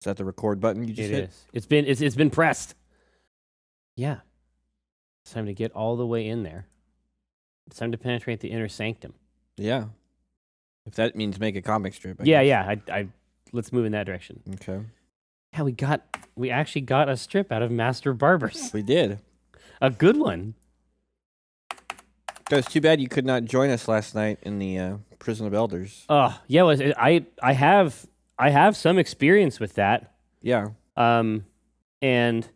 that the record button you just hit? It is. It's been pressed. Yeah. It's time to get all the way in there. It's time to penetrate the inner sanctum. Yeah. If that means make a comic strip. I let's move in that direction. Okay. Yeah, we actually got a strip out of Master Barbers. We did. A good one. It was too bad you could not join us last night in the Prison of Elders. Yeah, I have some experience with that. Yeah. And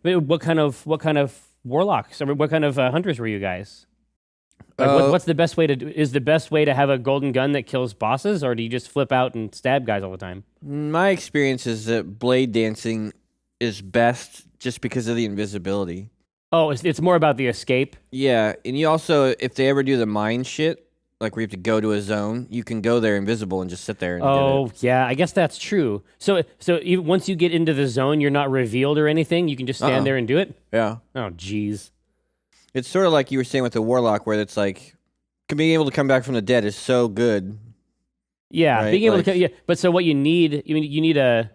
what kind of warlocks? What kind of hunters were you guys? Like, what's the best way to do? Is the best way to have a golden gun that kills bosses, or do you just flip out and stab guys all the time? My experience is that blade dancing is best just because of the invisibility. Oh, it's more about the escape. Yeah, and you also, if they ever do the mine shit, like where you have to go to a zone, you can go there invisible and just sit there and get it. Yeah, I guess that's true. So even once you get into the zone, you're not revealed or anything. You can just stand there and do it. Yeah. Oh, jeez. It's sort of like you were saying with the warlock, where it's like being able to come back from the dead is so good. Yeah, right? being able to. Yeah, but so what you need a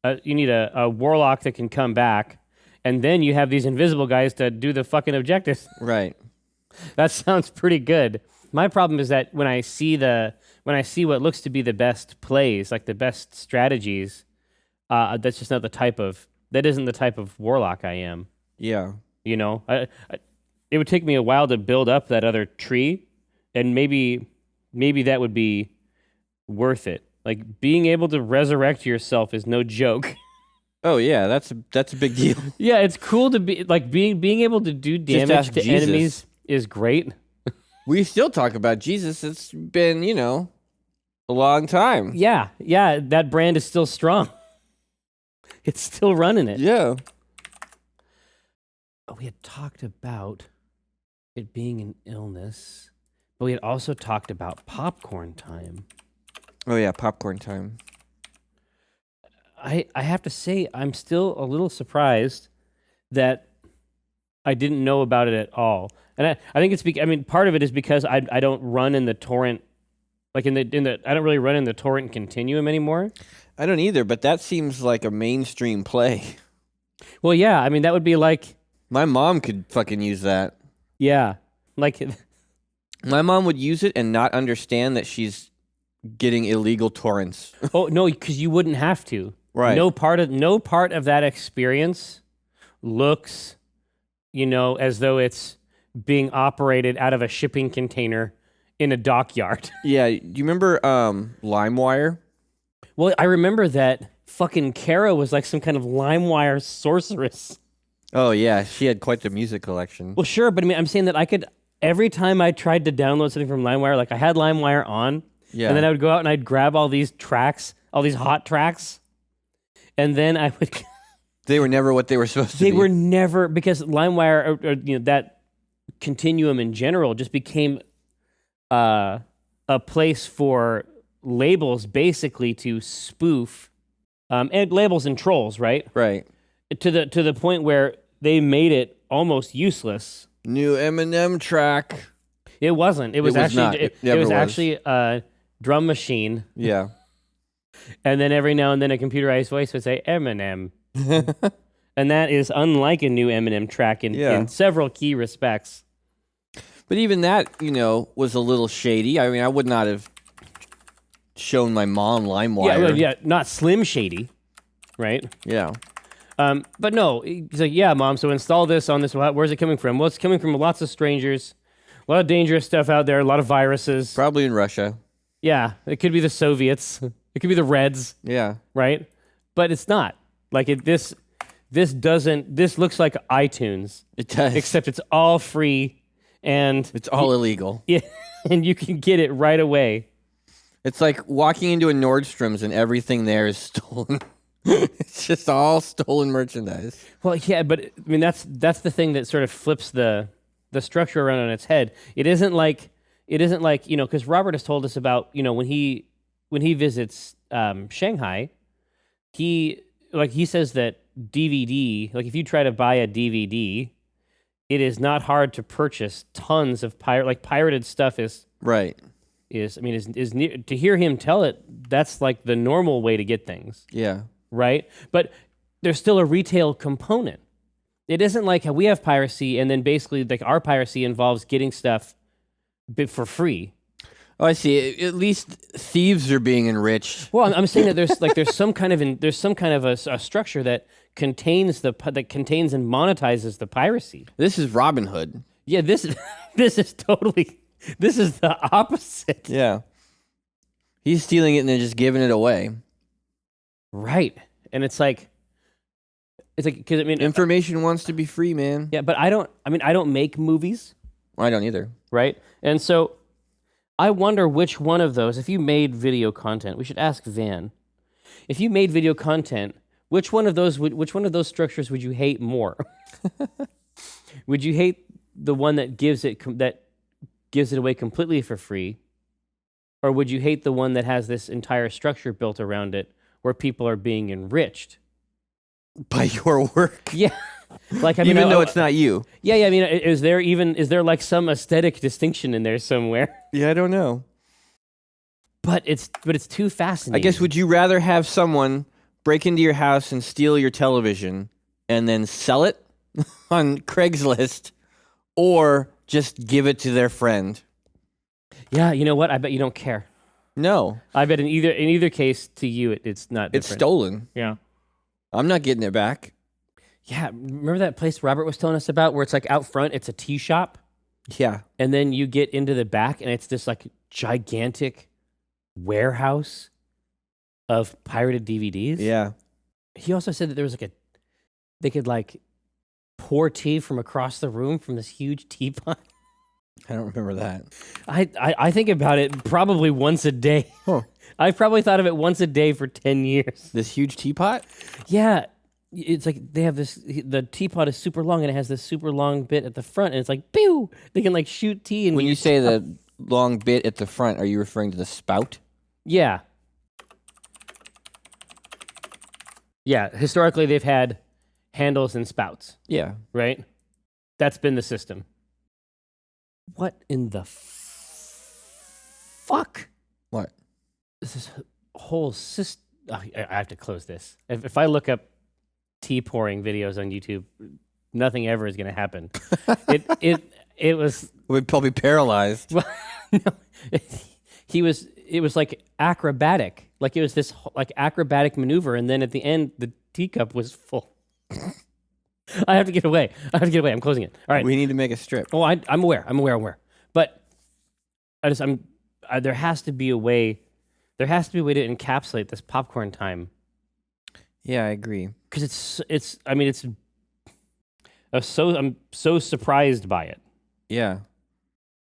warlock that can come back, and then you have these invisible guys to do the fucking objectives. Right. That sounds pretty good. My problem is that when I see what looks to be the best plays, like the best strategies, that's just not that isn't the type of warlock I am. Yeah. You know, it would take me a while to build up that other tree, and maybe that would be worth it. Like, being able to resurrect yourself is no joke. Oh yeah, that's a big deal. Yeah, it's cool to be like being able to do damage to enemies is great. We still talk about Jesus. It's been, a long time. Yeah, that brand is still strong. It's still running it. Yeah. We had talked about it being an illness, but we had also talked about popcorn time. Oh yeah, popcorn time. I have to say, I'm still a little surprised that I didn't know about it at all. And I think it's part of it is because I don't run in the torrent, like I don't really run in the torrent continuum anymore. I don't either, but that seems like a mainstream play. Well, yeah, I mean that would be like my mom could fucking use that. Yeah, like my mom would use it and not understand that she's getting illegal torrents. Oh no, because you wouldn't have to. Right. No part of that experience looks, as though it's being operated out of a shipping container in a dockyard. Yeah, do you remember LimeWire? Well, I remember that fucking Kara was like some kind of LimeWire sorceress. Oh yeah, she had quite the music collection. Well, sure, but I mean, I'm saying that I could, every time I tried to download something from LimeWire, like I had LimeWire on, and then I would go out and I'd grab all these tracks, all these hot tracks, and then I would... They were never what they were supposed to be. They were never, because LimeWire, or that continuum in general just became a place for labels basically to spoof, and labels and trolls, right? Right. To the point where they made it almost useless. New Eminem track. It wasn't. It was actually actually a drum machine. Yeah. And then every now and then a computerized voice would say Eminem. And that is unlike a new Eminem track in several key respects. But even that, was a little shady. I mean, I would not have shown my mom LimeWire. Yeah, not Slim Shady, right? Yeah. But no, he's like, yeah, Mom, so install this on this. Where's it coming from? Well, it's coming from lots of strangers, a lot of dangerous stuff out there, a lot of viruses. Probably in Russia. Yeah, it could be the Soviets. It could be the Reds. Yeah. Right? But it's not. Like, this looks like iTunes. It does. Except it's all free and... It's all illegal. Yeah, and you can get it right away. It's like walking into a Nordstrom's and everything there is stolen. It's just all stolen merchandise. Well, yeah, but I mean that's the thing that sort of flips the structure around on its head. It isn't like because Robert has told us about when he visits Shanghai, he says that DVD, like if you try to buy a DVD, it is not hard to purchase tons of pirated stuff is right. To hear him tell it, that's like the normal way to get things. Yeah. right? But there's still a retail component. It isn't like how we have piracy, and then basically like our piracy involves getting stuff for free. Oh, I see. At least thieves are being enriched. Well, I'm saying that there's some kind of a structure that contains and monetizes the piracy. This is Robin Hood. Yeah, this is the opposite. Yeah. He's stealing it and then just giving it away. Right. And it's like because I mean information wants to be free, man. Yeah, but I don't make movies. I don't either. Right? And so I wonder which one of those, if you made video content, we should ask Van. If you made video content, which one of those structures would you hate more? Would you hate the one that gives it away completely for free, or would you hate the one that has this entire structure built around it where people are being enriched by your work? Yeah. Like, I mean, even though it's not you. Yeah. I mean, is there like some aesthetic distinction in there somewhere? Yeah, I don't know. But it's too fascinating. I guess, would you rather have someone break into your house and steal your television and then sell it on Craigslist, or just give it to their friend? Yeah, you know what? I bet you don't care. No. I bet in either case, to you, it's not different. It's stolen. Yeah. I'm not getting it back. Yeah, remember that place Robert was telling us about where it's like out front, it's a tea shop? Yeah. And then you get into the back and it's this like gigantic warehouse of pirated DVDs? Yeah. He also said that there was they could like pour tea from across the room from this huge teapot. I don't remember that. I think about it probably once a day. Huh. I've probably thought of it once a day for 10 years. This huge teapot? Yeah. It's like they have the teapot is super long and it has this super long bit at the front and it's like, pew! They can like shoot tea. And when you say the long bit at the front, are you referring to the spout? Yeah. Yeah. Historically, they've had handles and spouts. Yeah. Right? That's been the system. What in the fuck? What? This whole system. I have to close this. If I look up tea pouring videos on YouTube, nothing ever is going to happen. It was. We'd probably be paralyzed. Well, no, it was like acrobatic. Like it was this like acrobatic maneuver, and then at the end, the teacup was full. I have to get away. I'm closing it. All right. We need to make a strip. Oh, I'm aware. But there has to be a way. There has to be a way to encapsulate this popcorn time. Yeah, I agree. Because I'm so surprised by it. Yeah.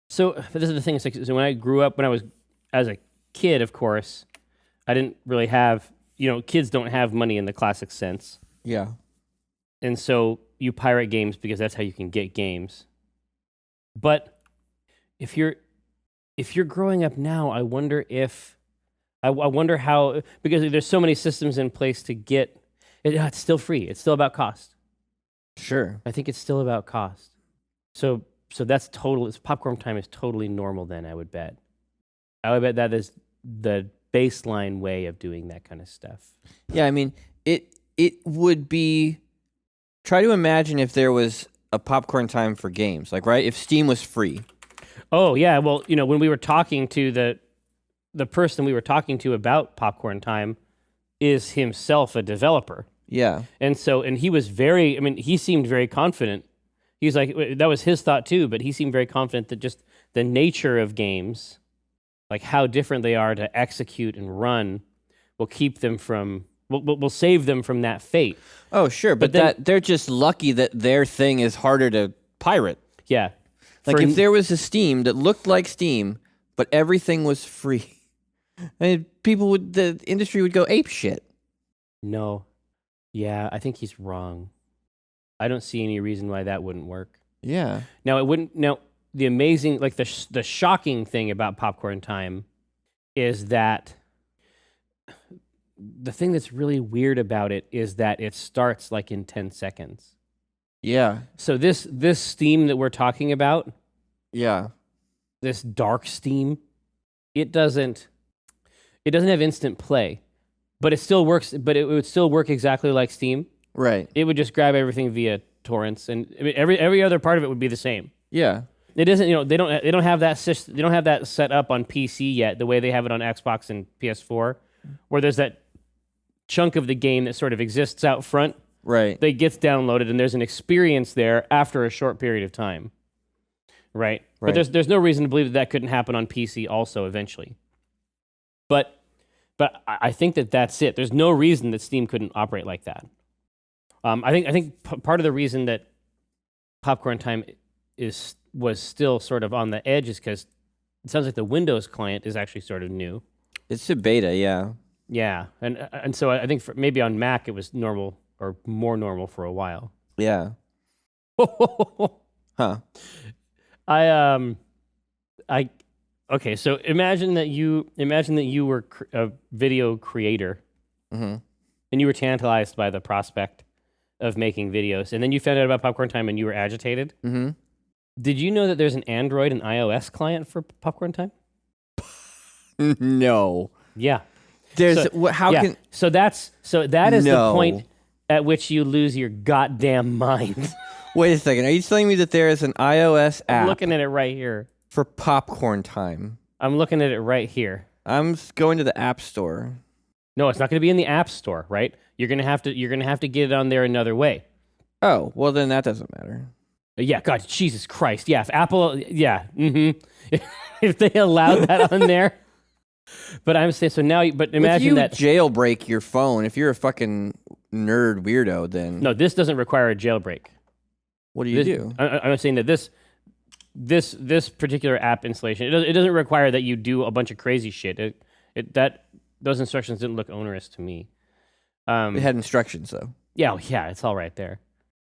So this is the thing. It's like, so when I grew up, when I was as a kid, of course, I didn't really have. Kids don't have money in the classic sense. Yeah. And so you pirate games because that's how you can get games. But if you're growing up now, I wonder how, because there's so many systems in place to get it. It's still free. It's still about cost. Sure. I think it's still about cost. So that's total. Popcorn time is totally normal. Then I would bet that is the baseline way of doing that kind of stuff. Yeah, I mean it would be. Try to imagine if there was a popcorn time for games, like, right? If Steam was free. Oh, yeah. Well, when we were talking to the person we were talking to about popcorn time is himself a developer. Yeah. And he was he seemed very confident. He's like, that was his thought too, but he seemed very confident that just the nature of games, like how different they are to execute and run, will keep them from... We'll save them from that fate. Oh, sure, but they're just lucky that their thing is harder to pirate. Yeah. Like if there was a Steam that looked like Steam, but everything was free, I mean, the industry would go ape shit. No. Yeah, I think he's wrong. I don't see any reason why that wouldn't work. Yeah. Now, it wouldn't... Now, the amazing... Like, the shocking thing about popcorn time is that... The thing that's really weird about it is that it starts like in 10 seconds. Yeah. So this Steam that we're talking about, yeah, this dark Steam, it doesn't have instant play, but it still works. But it would still work exactly like Steam. Right. It would just grab everything via torrents, and I mean, every other part of it would be the same. Yeah. It isn't, they don't have that they don't have that set up on PC yet, the way they have it on Xbox and PS4, where there's that chunk of the game that sort of exists out front. Right. That gets downloaded, and there's an experience there after a short period of time. Right. But there's no reason to believe that couldn't happen on PC also eventually. But I think that's it. There's no reason that Steam couldn't operate like that. I think part of the reason that Popcorn Time was still sort of on the edge is because it sounds like the Windows client is actually sort of new. It's a beta, yeah. Yeah, and so I think maybe on Mac it was normal or more normal for a while. Yeah. Huh. Okay, so imagine that you were a video creator, Mm-hmm. and you were tantalized by the prospect of making videos, and then you found out about Popcorn Time and you were agitated. Mm-hmm. Did you know that there's an Android and iOS client for Popcorn Time? No. Yeah. There's So that is the No. point at which you lose your goddamn mind. Wait a second. Are you telling me that there is an iOS I'm app looking at it right here. for Popcorn Time? I'm looking at it right here. I'm going to the App Store. No, it's not going to be in the App Store, right? You're gonna have to get it on there another way. Oh, well then that doesn't matter. Yeah, God, Jesus Christ. Yeah, if Apple, yeah, if they allowed that on there. But I'm saying, so now, but imagine if you that. jailbreak your phone, if you're a fucking nerd weirdo, then No, this doesn't require a jailbreak. what do you do? I'm saying that this particular app installation, it doesn't require that you do a bunch of crazy shit. Those instructions didn't look onerous to me. It had instructions though. Yeah, it's all right there.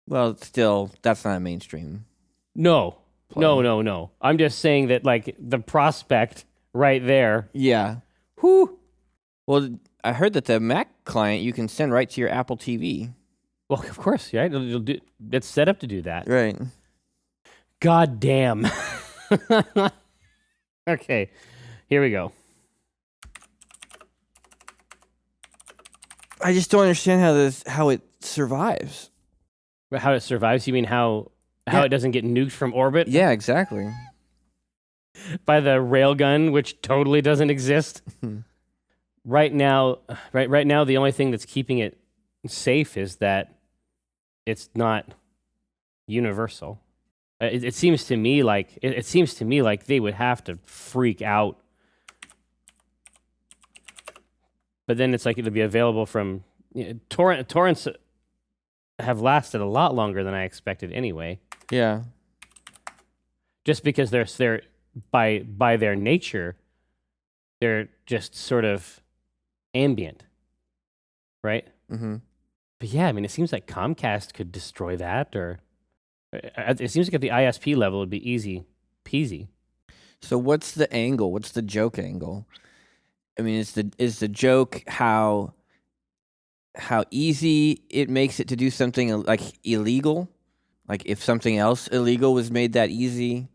Well, still, that's not mainstream. No, Play. no. I'm just saying that, like, the prospect right there. Yeah. Whew. Well, I heard that the Mac client you can send right to your Apple TV. Well, of course, right? It's set up to do that. Right. God damn. Okay, here we go. I just don't understand how it survives. But how it survives? You mean how it doesn't get nuked from orbit Yeah, exactly. by the railgun, which totally doesn't exist? Right now, the only thing that's keeping it safe is that it's not universal. It seems to me like they would have to freak out. But then it's like it'll be available from torrents have lasted a lot longer than I expected anyway. Yeah. Just because they're by their nature, they're just sort of ambient, right? Mm-hmm. But yeah, I mean, it seems like Comcast could destroy that, or it seems like at the ISP level, it'd be easy peasy. So what's the angle? What's the joke angle? I mean, is the joke how easy it makes it to do something like illegal? Like if something else illegal was made that easy,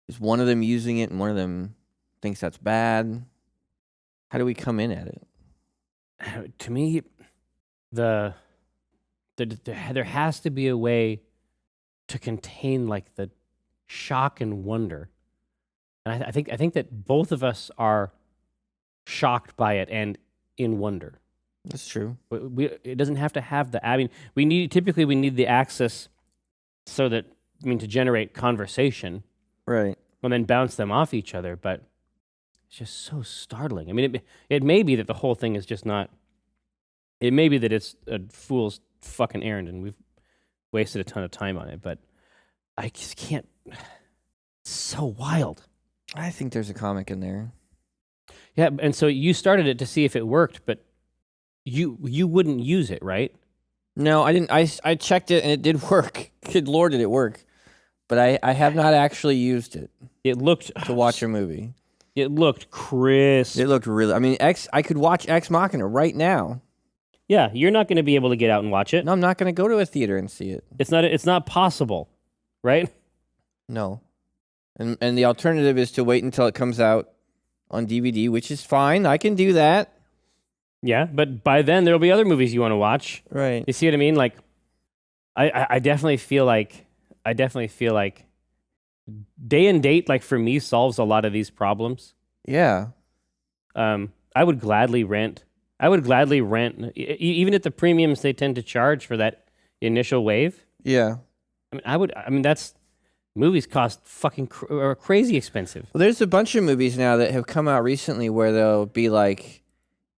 is one of them using it and one of them thinks that's bad? How do we come in at it? To me, there has to be a way to contain like the shock and wonder, and I think that both of us are shocked by it and in wonder. That's true. It doesn't have to have the. I mean, we need the access so that to generate conversation, Right. and then bounce them off each other. But it's just so startling. I mean, it may be that the whole thing is just not. It may be that it's a fool's fucking errand, and we've wasted a ton of time on it. But I just can't. It's so wild. I think there's a comic in there. Yeah, and so you started it to see if it worked, but you wouldn't use it, right? No, I didn't. I checked it and it did work. Good Lord, did it work? But I have not actually used it It looked to watch a movie. It looked crisp. It looked really. I mean, I could watch Ex Machina right now. Yeah, you're not going to be able to get out and watch it. No, I'm not going to go to a theater and see it. It's not possible, right? No. And the alternative is to wait until it comes out on DVD, which is fine. I can do that. Yeah, but by then there'll be other movies you want to watch. Right. You see what I mean? Like, I definitely feel like day and date, like for me, solves a lot of these problems. Yeah. I would gladly rent. I would gladly rent, even at the premiums they tend to charge for that initial wave. Yeah. I mean, I would. I mean, that's movies cost fucking or crazy expensive. Well, there's a bunch of movies now that have come out recently where they'll be like,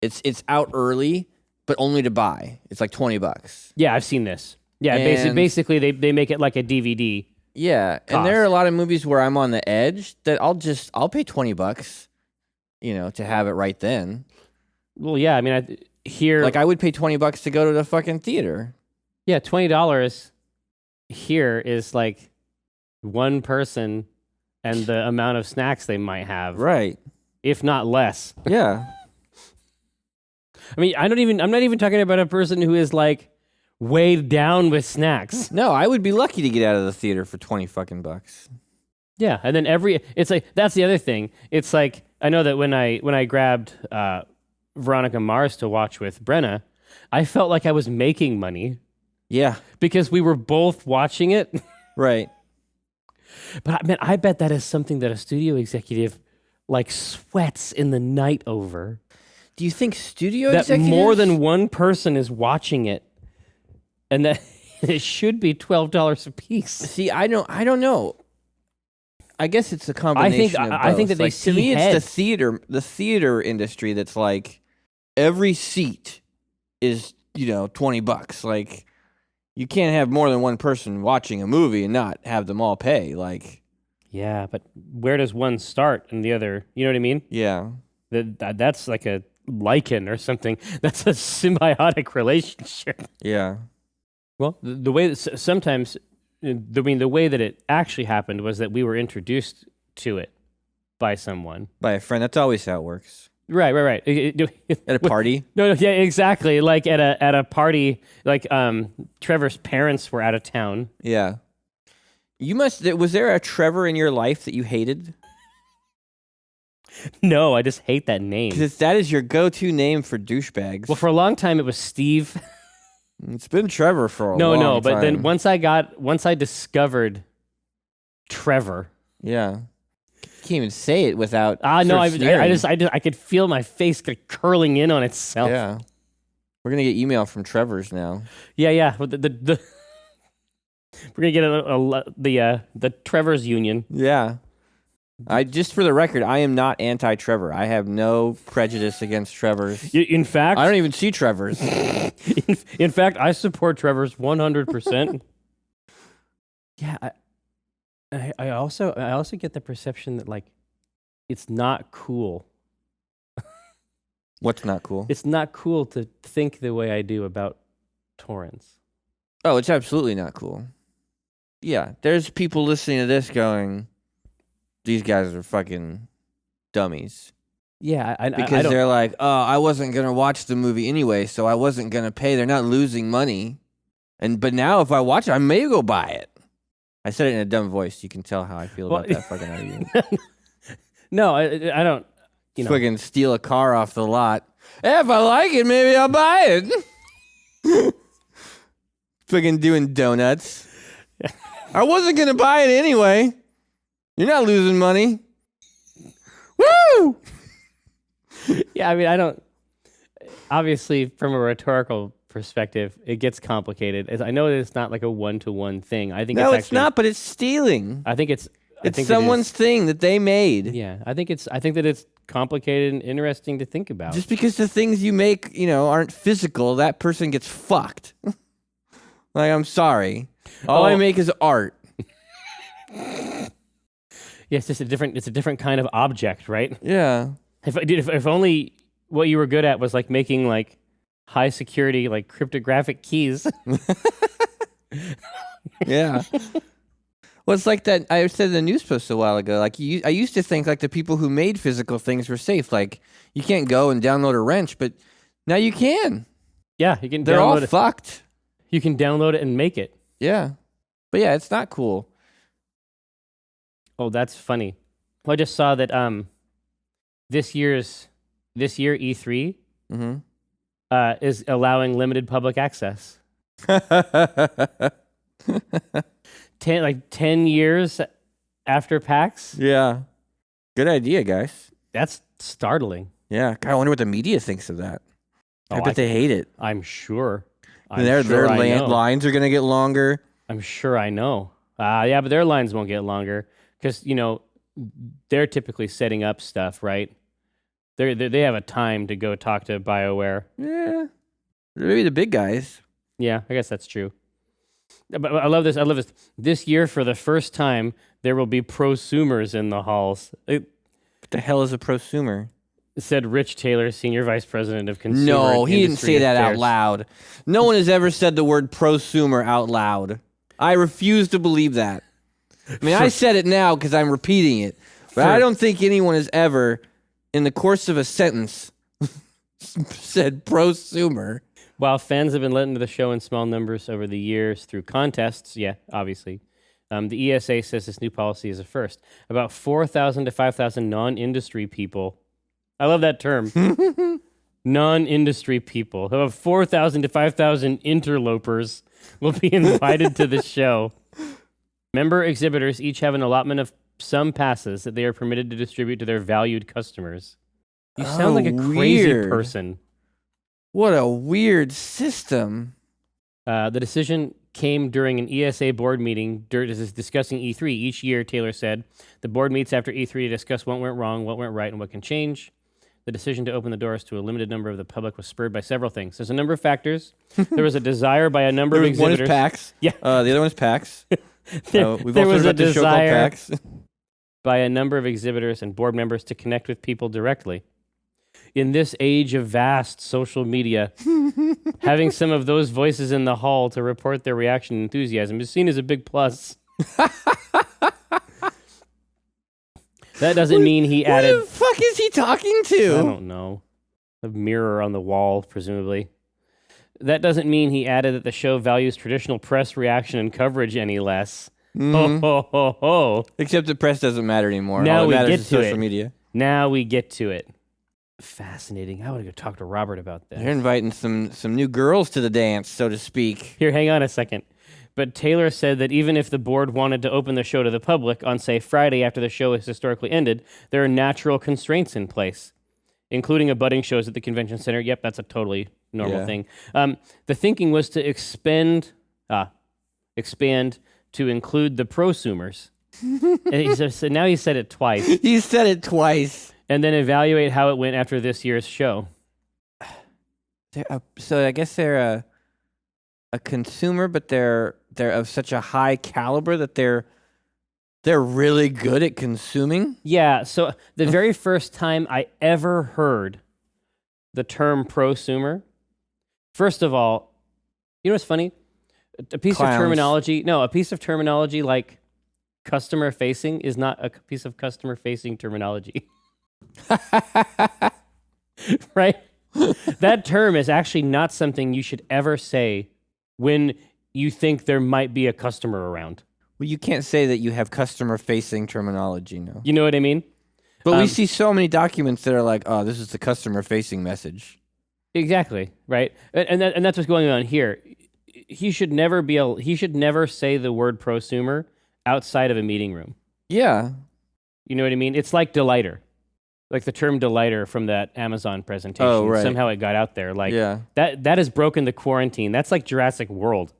it's out early, but only to buy. It's like $20. Yeah, I've seen this. Yeah, And- basically they make it like a DVD. Yeah, and there are a lot of movies where I'm on the edge that I'll pay $20, to have it right then. Well, yeah, I mean, here, Like I would pay $20 to go to the fucking theater. yeah, $20 here is like one person and the amount of snacks they might have, Right. if not less. Yeah. I mean, I'm not even talking about a person who is like weighed down with snacks. No, I would be lucky to get out of the theater for 20 fucking bucks. Yeah, and then it's like that's the other thing. It's like I know that when I grabbed Veronica Mars to watch with Brenna, I felt like I was making money Yeah. because we were both watching it. Right. But man, I bet that is something that a studio executive like sweats in the night over. Do you think studio That executives? more than one person is watching it, and that it should be $12 a piece. See, I don't know. I guess it's a combination of both. I think that they like, see to me heads. it's the theater industry that's like every seat is, $20. Like you can't have more than one person watching a movie and not have them all pay. Like, Yeah, but where does one start and the other? You know what I mean? yeah. That's like a lichen or something. That's a symbiotic relationship. Yeah. Well, the way that sometimes, the way that it actually happened was that we were introduced to it by someone. By a friend. That's always how it works. Right. At a party. No, yeah, exactly. Like at a party, like Trevor's parents were out of town. Yeah. Was there a Trevor in your life that you hated? No, I just hate that name. Because that is your go-to name for douchebags. Well, for a long time it was Steve. It's been Trevor for a long time. No, but then once I discovered Trevor. Yeah. Can't even say it without. No, I sneering. I could feel my face curling in on itself. Yeah. We're gonna get email from Trevor's now. Yeah. Well, the we're gonna get the Trevor's Union. Yeah. Just for the record, I am not anti-Trevor. I have no prejudice against Trevor's. In fact, I don't even see Trevor's. in fact, I support Trevor's 100%. Yeah, I also get the perception that like it's not cool. What's not cool? It's not cool to think the way I do about torrents. Oh, it's absolutely not cool. Yeah, there's people listening to this going, these guys are fucking dummies. Yeah, Because they're like, oh, I wasn't going to watch the movie anyway, so I wasn't going to pay. They're not losing money. But now if I watch it, I may go buy it. I said it in a dumb voice. You can tell how I feel about that fucking argument. No, I don't. Fucking steal a car off the lot. If I like it, maybe I'll buy it. Fucking doing donuts. I wasn't going to buy it anyway. You're not losing money. Woo! Yeah, I mean, I don't. Obviously, from a rhetorical perspective, it gets complicated. I know that it's not like a one-to-one thing. I think No, it's it's not, but it's stealing. I think it's. It's someone's thing that they made. Yeah, I think that it's complicated and interesting to think about. Just because the things you make, aren't physical, that person gets fucked. Like, I'm sorry. All I make is art. Yes, it's a different kind of object, right? Yeah. If only what you were good at was like making like high security like cryptographic keys. Yeah. Well, it's like that. I said in the news post a while ago. Like, I used to think like the people who made physical things were safe. Like, you can't go and download a wrench, but now you can. Yeah, you can. They're all download it. fucked. You can download it and make it. Yeah, but yeah, it's not cool. Oh, that's funny. Well, I just saw that this year E3 Mm-hmm. is allowing limited public access. 10 years after PAX. Yeah. Good idea, guys. That's startling. Yeah. God, I wonder what the media thinks of that. I Oh, bet they hate it. I'm sure. Their lines are going to get longer. I'm sure I know. Yeah, but their lines won't get longer because, they're typically setting up stuff, right? They have a time to go talk to BioWare. Yeah. Maybe the big guys. Yeah, I guess that's true. But I love this. This year, for the first time, there will be prosumers in the halls. What the hell is a prosumer? Said Rich Taylor, Senior Vice President of Consumer No, he didn't Industry say that out Affairs. loud. No one has ever said the word prosumer out loud. I refuse to believe that. I mean, I said it now because I'm repeating it. But I don't think anyone has ever, in the course of a sentence, said prosumer. While fans have been let into the show in small numbers over the years through contests, yeah, obviously, the ESA says this new policy is a first. About 4,000 to 5,000 non-industry people. I love that term. Non-industry people. About 4,000 to 5,000 interlopers will be invited to the show. Member exhibitors each have an allotment of some passes that they are permitted to distribute to their valued customers. You sound like a crazy person. What a weird system. The decision came during an ESA board meeting discussing E3. Each year, Taylor said, the board meets after E3 to discuss what went wrong, what went right, and what can change. The decision to open the doors to a limited number of the public was spurred by several things. There's a number of factors. There was a desire by a number of exhibitors. One is PAX. Yeah. The other one is PAX. We've there also was got a the show called desire PAX. by a number of exhibitors and board members to connect with people directly. In this age of vast social media, having some of those voices in the hall to report their reaction and enthusiasm is seen as a big plus. That doesn't mean he added... What the fuck is he talking to? I don't know. A mirror on the wall, presumably. That doesn't mean he added that the show values traditional press reaction and coverage any less. Ho, ho, ho, ho. Except the press doesn't matter anymore. Now All that we matters get is to social it. media. Now we get to it. Fascinating. I want to go talk to Robert about that. They're inviting some new girls to the dance, so to speak. Here, hang on a second. But Taylor said that even if the board wanted to open the show to the public on, say, Friday after the show has historically ended, there are natural constraints in place, including abutting shows at the convention center. Yep, that's a totally normal thing. The thinking was to expand to include the prosumers. And so now he said it twice. He said it twice. And then evaluate how it went after this year's show. So I guess they're a consumer, but they're of such a high caliber that they're really good at consuming. Yeah. So the very first time I ever heard the term prosumer, first of all, you know what's funny? A piece of terminology like customer facing is not a piece of customer facing terminology. Right? That term is actually not something you should ever say when you think there might be a customer around. Well, you can't say that you have customer-facing terminology, no. You know what I mean? But we see so many documents that are like, oh, this is the customer-facing message. Exactly, right? And that's what's going on here. He should never say the word prosumer outside of a meeting room. Yeah. You know what I mean? It's like delighter. Like the term delighter from that Amazon presentation. Oh, right. Somehow it got out there. Like yeah. that has broken the quarantine. That's like Jurassic World.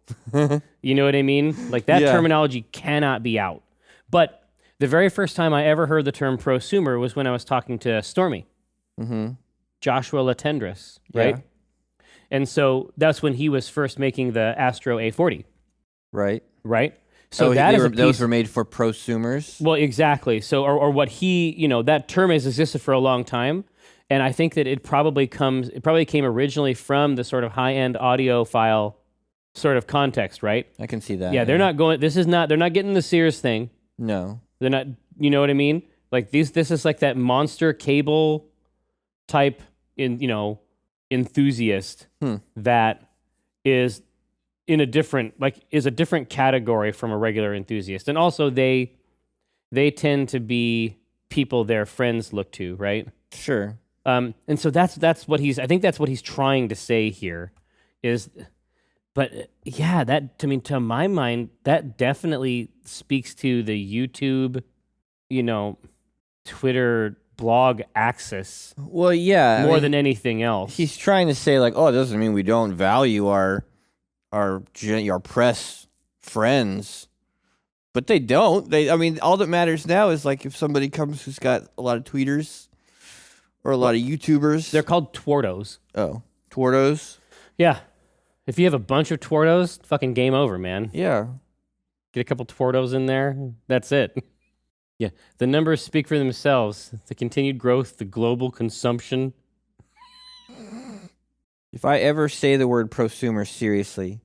You know what I mean? Like that terminology cannot be out. But the very first time I ever heard the term prosumer was when I was talking to Stormy. Joshua Latendresse, right? Yeah. And so that's when he was first making the Astro A40. Right. Right? So those were made for prosumers. Well, exactly. So, or what he, that term has existed for a long time, and I think that it probably came originally from the sort of high-end audiophile sort of context, right? I can see that. Yeah, they're not getting the Sears thing. No, they're not. You know what I mean? Like this is like that monster cable type enthusiast that is in a different category from a regular enthusiast. And also they tend to be people their friends look to, right? Sure. And so that's what I think that's what he's trying to say here is, but yeah, to my mind, that definitely speaks to the YouTube, Twitter blog axis Well, yeah, more than anything else. he's trying to say like, oh, it doesn't mean we don't value our press friends, but they don't. I mean, all that matters now is like if somebody comes who's got a lot of tweeters or a lot of YouTubers. They're called twardos. Oh, twardos. Yeah. If you have a bunch of twardos, fucking game over, man. Yeah. Get a couple twardos in there. That's it. Yeah. The numbers speak for themselves. The continued growth, the global consumption. If I ever say the word prosumer seriously,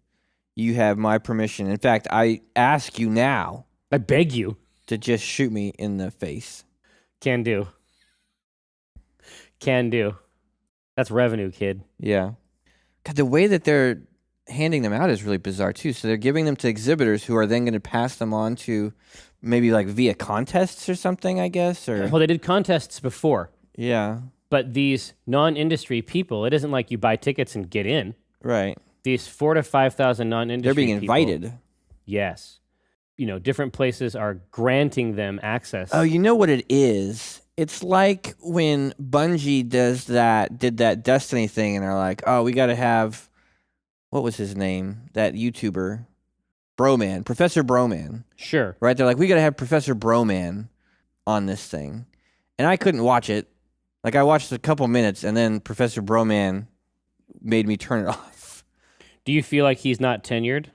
you have my permission. In fact, I ask you now. I beg you. To just shoot me in the face. Can do. Can do. That's revenue, kid. Yeah. God, the way that they're handing them out is really bizarre, too. So they're giving them to exhibitors who are then going to pass them on to maybe like via contests or something, I guess. Or Well, they did contests before. Yeah. But these non-industry people, it isn't like you buy tickets and get in. Right. These 4,000 to 5,000 non-industry They're being people, invited. yes. Different places are granting them access. Oh, you know what it is? It's like when Bungie did that Destiny thing, and they're like, oh, we got to have, what was his name? That YouTuber, Broman, Professor Broman. Sure. Right? They're like, we got to have Professor Broman on this thing. And I couldn't watch it. Like, I watched a couple minutes, and then Professor Broman made me turn it off. Do you feel like he's not tenured?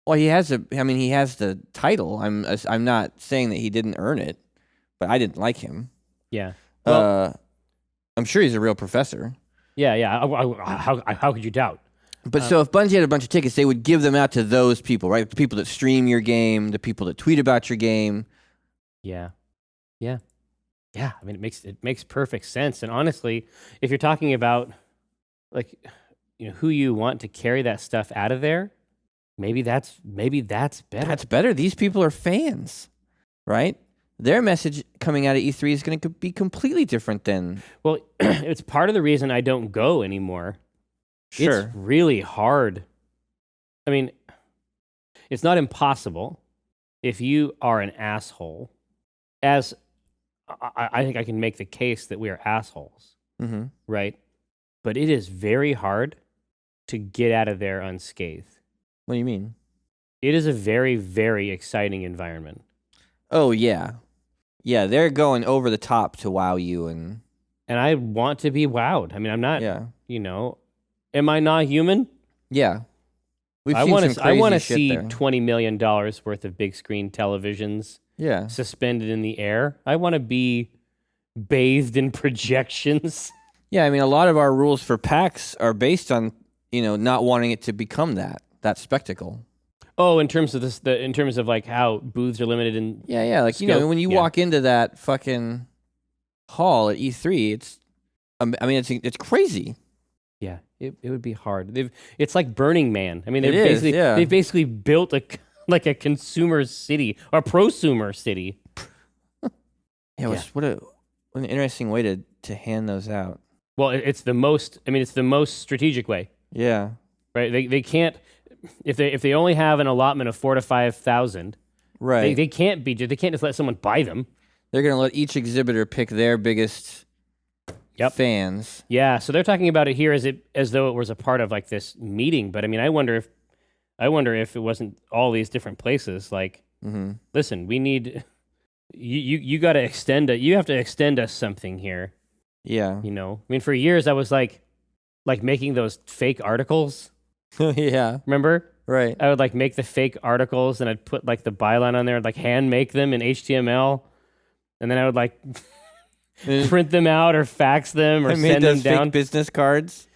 Well, he has the title. I'm not saying that he didn't earn it, but I didn't like him. Yeah. Well, I'm sure he's a real professor. Yeah. How could you doubt? But so if Bungie had a bunch of tickets, they would give them out to those people, right? The people that stream your game, the people that tweet about your game. Yeah. I mean, it makes perfect sense. And honestly, if you're talking about like, who you want to carry that stuff out of there, maybe that's better. That's better. These people are fans, right? Their message coming out of E3 is going to be completely different than. Well, it's part of the reason I don't go anymore. Sure. It's really hard. I mean, it's not impossible if you are an asshole. As I think I can make the case that we are assholes, right? But it is very hard to get out of there unscathed. What do you mean? It is a very, very exciting environment. Oh, yeah. Yeah, they're going over the top to wow you. And I want to be wowed. I mean, I'm not, am I not human? Yeah. I want to see $20 million worth of big screen televisions suspended in the air. I want to be bathed in projections. Yeah, I mean, a lot of our rules for PAX are based on, not wanting it to become that spectacle. Oh, in terms of in terms of like how booths are limited and like scope. When you walk into that fucking hall at E3, it's crazy. Yeah, it would be hard. It's like Burning Man. I mean, they've basically built a consumer city or a prosumer city. What an interesting way to hand those out. Well, it's the most strategic way. Yeah. Right. They can't if they only have an allotment of 4,000 to 5,000. Right. They can't just let someone buy them. They're going to let each exhibitor pick their biggest fans. Yeah. So they're talking about it here as though it was a part of like this meeting. But I mean, I wonder if it wasn't all these different places. Like, listen, we need you got to you have to extend us something here. Yeah. I mean, for years I was like making those fake articles. Yeah. Remember? Right. I would like make the fake articles and I'd put like the byline on there and like hand make them in HTML. And then I would like print them out or fax them or send them down. Fake business cards.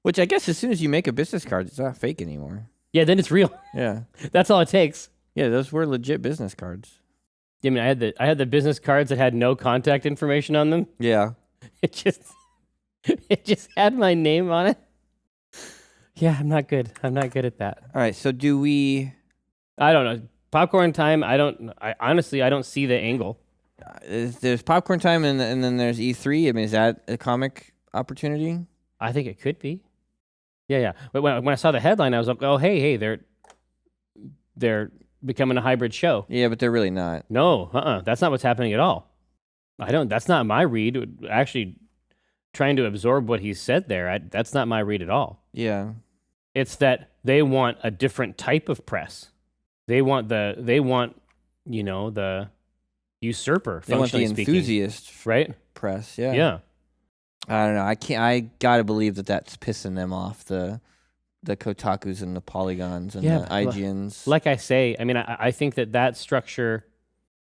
Which I guess as soon as you make a business card, it's not fake anymore. Yeah, then it's real. Yeah. That's all it takes. Yeah, those were legit business cards. I mean, I had the business cards that had no contact information on them. Yeah. It just had my name on it. Yeah, I'm not good. I'm not good at that. All right, so do we... I don't know. Popcorn time, I honestly, I don't see the angle. there's popcorn time and then there's E3. I mean, is that a comic opportunity? I think it could be. Yeah. But when I saw the headline, I was like, oh, hey, they're becoming a hybrid show. Yeah, but they're really not. No, that's not what's happening at all. That's not my read. Actually, trying to absorb what he said there, that's not my read at all. Yeah. It's that they want a different type of press. They want the usurper. They want the speaking, enthusiast right? press. Yeah. Yeah. I don't know. I gotta believe that's pissing them off. The Kotakus and the Polygons and the IGNs. Like I say, I mean, I think that structure,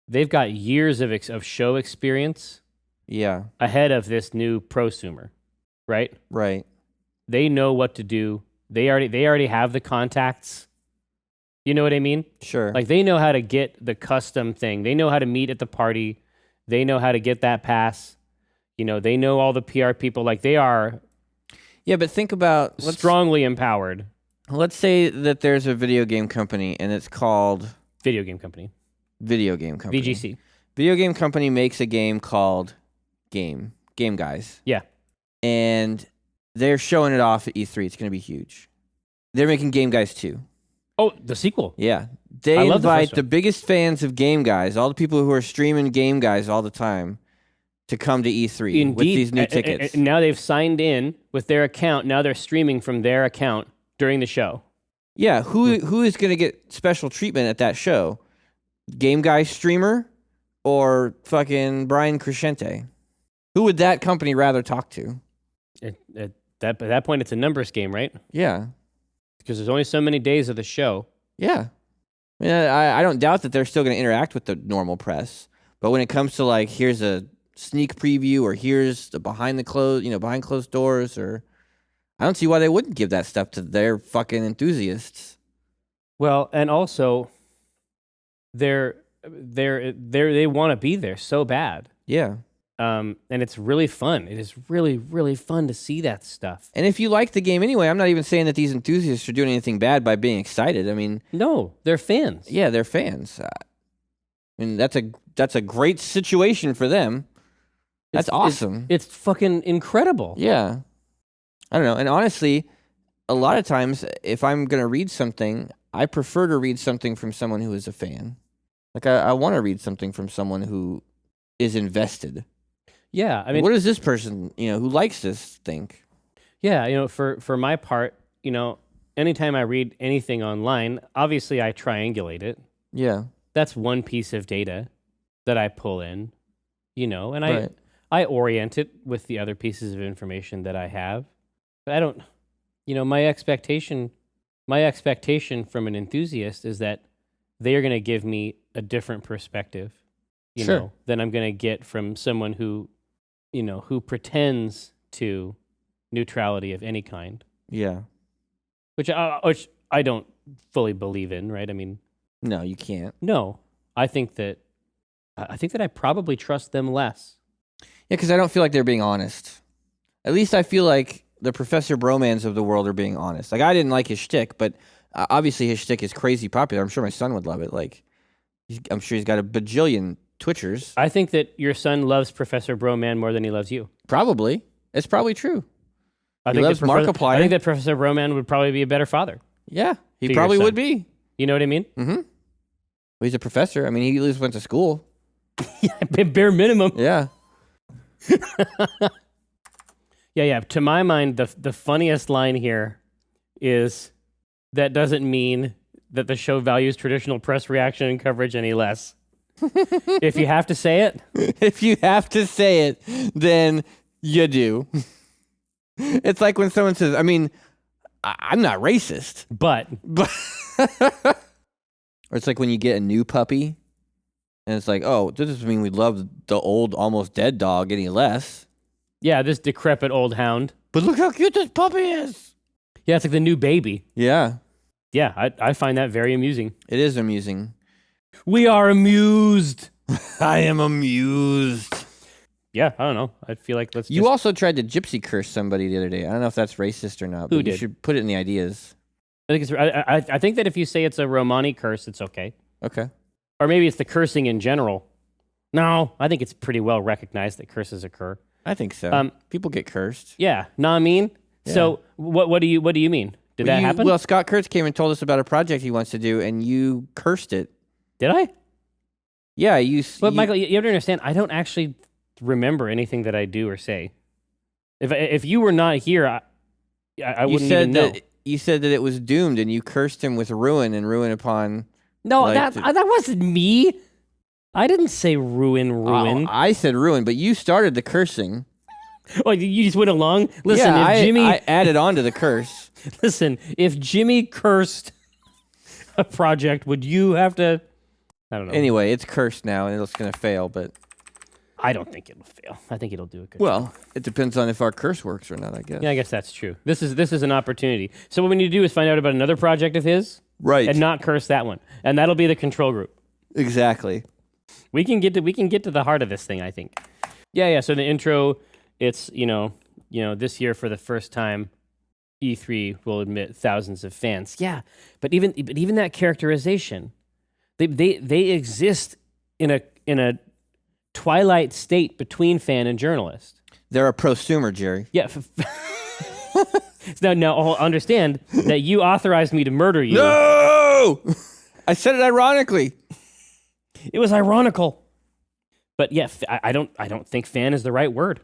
they've got years of show experience. Yeah. Ahead of this new prosumer, right? Right. They know what to do. They already have the contacts. You know what I mean? Sure. Like they know how to get the custom thing. They know how to meet at the party. They know how to get that pass. They know all the PR people. Like they are. Yeah, but think about strongly empowered. Let's say that there's a video game company and it's called Video Game Company. VGC. VGC. Video game company makes a game called Game Guys. Yeah. And they're showing it off at E3. It's going to be huge. They're making Game Guys 2. Oh, the sequel. Yeah. They invite the biggest fans of Game Guys, all the people who are streaming Game Guys all the time, to come to E3 Indeed. with these new tickets. Now they've signed in with their account. Now they're streaming from their account during the show. Yeah. Who is going to get special treatment at that show? Game Guys streamer or fucking Brian Crescente? Who would that company rather talk to? At that point, it's a numbers game, right? Yeah. Because there's only so many days of the show. Yeah. I don't doubt that they're still going to interact with the normal press. But when it comes to like, here's a sneak preview or here's the behind closed doors, or I don't see why they wouldn't give that stuff to their fucking enthusiasts. Well, and also they want to be there so bad. Yeah. And it's really fun. It is really, really fun to see that stuff. And if you like the game anyway, I'm not even saying that these enthusiasts are doing anything bad by being excited. I mean, no, they're fans. Yeah, they're fans. I mean, that's a great situation for them. That's awesome. It's fucking incredible. Yeah. I don't know. And honestly, a lot of times, if I'm going to read something, I prefer to read something from someone who is a fan. Like, I want to read something from someone who is invested. Yeah, I mean, what does this person, who likes this think? Yeah, for my part, anytime I read anything online, obviously I triangulate it. Yeah. That's one piece of data that I pull in, and Right. I orient it with the other pieces of information that I have. But I don't, my expectation from an enthusiast is that they are going to give me a different perspective, Sure. than I'm going to get from someone who pretends to neutrality of any kind. Yeah. Which I don't fully believe in, right? I mean, no, you can't. No, I think that I probably trust them less. Yeah, because I don't feel like they're being honest. At least I feel like the Professor Bromans of the world are being honest. Like, I didn't like his shtick, but obviously his shtick is crazy popular. I'm sure my son would love it. Like, I'm sure he's got a bajillion Twitchers. I think that your son loves Professor Broman more than he loves you. Probably. It's probably true. He loves Markiplier. I think that Professor Broman would probably be a better father. Yeah, he probably would be. You know what I mean? Mm-hmm. Well, he's a professor. I mean, he at least went to school. Yeah, bare minimum. Yeah. Yeah. To my mind, the funniest line here is that doesn't mean that the show values traditional press reaction and coverage any less. If you have to say it, then you do. It's like when someone says, I mean, I'm not racist. But or it's like when you get a new puppy and it's like, oh, this doesn't mean we love the old, almost dead dog any less. Yeah, this decrepit old hound. But look how cute this puppy is. Yeah, it's like the new baby. Yeah. Yeah, I find that very amusing. It is amusing. We are amused. I am amused. Yeah, I don't know. I feel like You also tried to gypsy curse somebody the other day. I don't know if that's racist or not. But you should put it in the ideas. I think I think that if you say it's a Romani curse, it's okay. Okay. Or maybe it's the cursing in general. No, I think it's pretty well recognized that curses occur. I think so. People get cursed. Yeah, know what I mean? Yeah. So what do you mean? Did that happen? Well, Scott Kurtz came and told us about a project he wants to do, and you cursed it. Did I? Yeah, But Michael, you have to understand, I don't actually remember anything that I do or say. If you were not here, I wouldn't even know. You said that it was doomed, and you cursed him with ruin and ruin upon. No, that wasn't me. I didn't say ruin. Oh, I said ruin, but you started the cursing. Oh, you just went along? Listen, yeah, if Jimmy... I added on to the curse. Listen, if Jimmy cursed a project, would you have to... I don't know. Anyway, it's cursed now, and it's going to fail, but... I don't think it'll fail. I think it'll do a good job. Well, it depends on if our curse works or not, I guess. Yeah, I guess that's true. This is an opportunity. So what we need to do is find out about another project of his, right, and not curse that one, and that'll be the control group. Exactly. We can get to the heart of this thing, I think. Yeah. So the intro, it's this year for the first time, E3 will admit thousands of fans. Yeah, but even that characterization, they exist in a twilight state between fan and journalist. They're a prosumer, Jerry. Yeah. Now, understand that you authorized me to murder you. No! I said it ironically. It was ironical. But yeah, I don't think fan is the right word.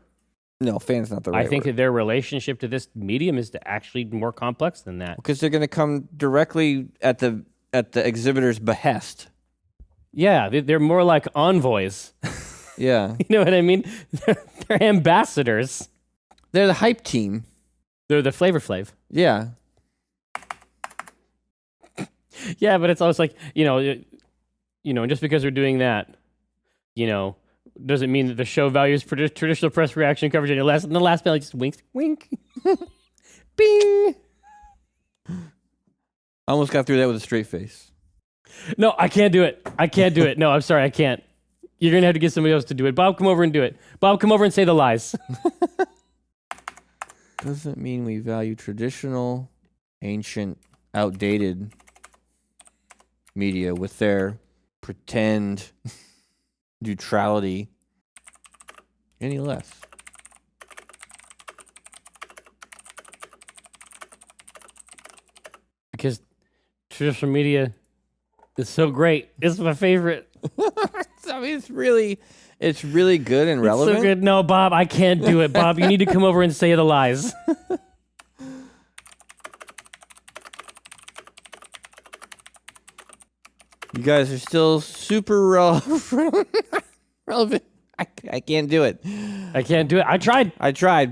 No, fan's not the right word. I think that their relationship to this medium is actually more complex than that. Because they're going to come directly at the exhibitor's behest. Yeah, they're more like envoys. Yeah. You know what I mean? They're ambassadors. They're the hype team. They're the Flavor Flav. Yeah. Yeah, but it's always like, just because we're doing that, doesn't mean that the show values traditional press reaction coverage any less. And the last panel just winks, wink, bing. I almost got through that with a straight face. No, I can't do it. No, I'm sorry, I can't. You're going to have to get somebody else to do it. Bob, come over and do it. Bob, come over and say the lies. Doesn't mean we value traditional, ancient, outdated media with their pretend neutrality any less. Because traditional media is so great. It's my favorite. I mean, it's really good and relevant. It's so good. No, Bob, I can't do it. Bob, you need to come over and say the lies. You guys are still super relevant. I can't do it. I can't do it. I tried.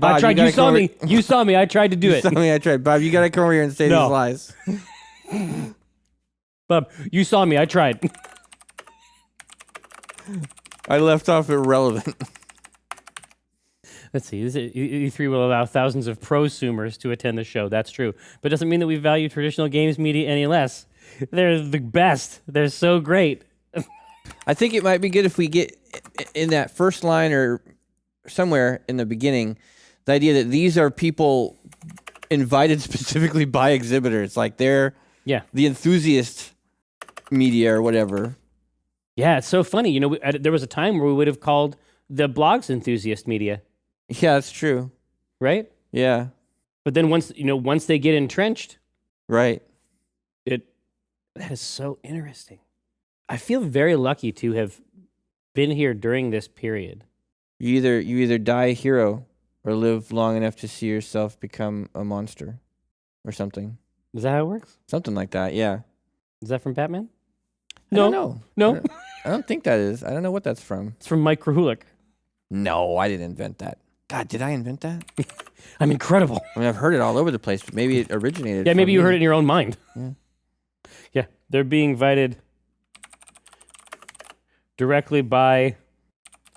Bob, You saw me. You saw me. I tried to do it. You saw me. I tried. Bob, you got to come over here and say these lies. Bob, you saw me. I tried. I left off irrelevant. Let's see. E3 will allow thousands of prosumers to attend the show. That's true. But it doesn't mean that we value traditional games media any less. They're the best. They're so great. I think it might be good if we get in that first line or somewhere in the beginning, the idea that these are people invited specifically by exhibitors. Like they're the enthusiast media or whatever. Yeah, it's so funny. There was a time where we would have called the blogs enthusiast media. Yeah, that's true. Right? Yeah. But then once they get entrenched, right. That is so interesting. I feel very lucky to have been here during this period. You either die a hero or live long enough to see yourself become a monster or something. Is that how it works? Something like that, yeah. Is that from Batman? No. I don't know. No? I don't think that is. I don't know what that's from. It's from Mike Krahulik. No, I didn't invent that. God, did I invent that? I'm incredible. I mean, I've heard it all over the place, but maybe it originated. Yeah, maybe you heard it in your own mind. Yeah. Yeah, they're being invited directly by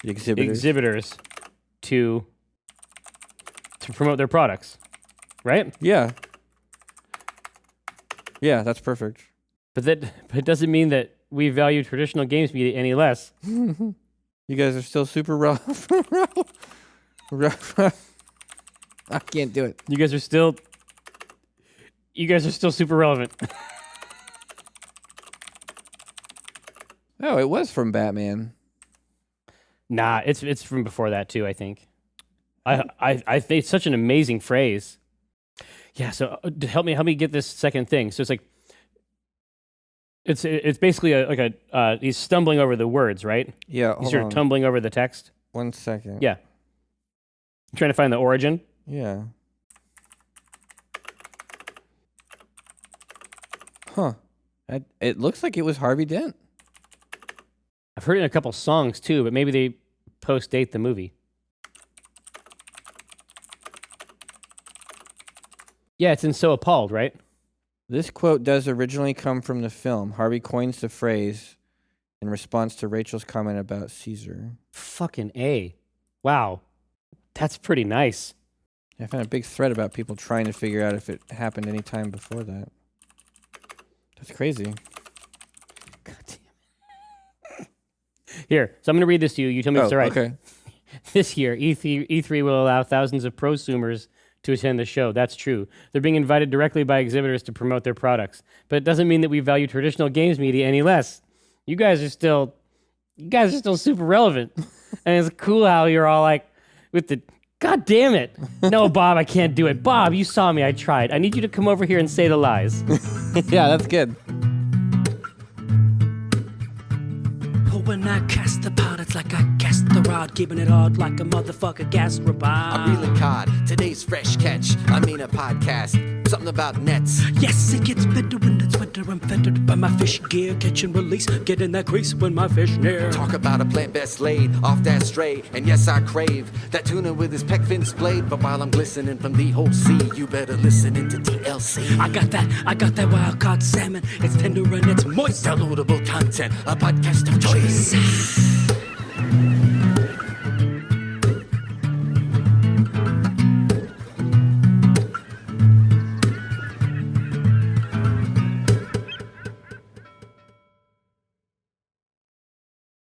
the exhibitors to promote their products, right? Yeah. Yeah, that's perfect. But it doesn't mean that we value traditional games media any less. You guys are still super I can't do it. You guys are still super relevant. Oh, it was from Batman. Nah, it's from before that too. I think. I think it's such an amazing phrase. Yeah. So help me get this second thing. So it's like it's basically he's stumbling over the words, right? Yeah, He's hold sort of on. tumbling over the text. 1 second. Yeah. Trying to find the origin. Yeah. Huh. It looks like it was Harvey Dent. I've heard it in a couple songs too, but maybe they post-date the movie. Yeah, it's in So Appalled, right? This quote does originally come from the film. Harvey coins the phrase in response to Rachel's comment about Caesar. Fucking A. Wow. That's pretty nice. I found a big thread about people trying to figure out if it happened any time before that. That's crazy. God damn it. Here, so I'm going to read this to you. You tell me if it's all right. Okay. This year, E3 will allow thousands of prosumers to attend the show. That's true. They're being invited directly by exhibitors to promote their products. But it doesn't mean that we value traditional games media any less. You guys are still super relevant. And it's cool how you're all like, with the, God damn it. No, Bob, I can't do it. Bob, you saw me. I tried. I need you to come over here and say the lies. Yeah, that's good. When I cast the pot, it's like I cast the rod, keeping it hard like a motherfucker gas robot. I'm reeling cod, today's fresh catch. I mean a podcast, something about nets. Yes, it gets better when it's winter. I'm fettered by my fish gear, catch and release, get in that crease when my fish near. Talk about a plant best laid off that stray, and yes, I crave that tuna with his peck fin splayed. But while I'm glistening from the whole sea, you better listen into TLC. I got that wild caught salmon. It's tender and it's moist. Downloadable content, a podcast of choice.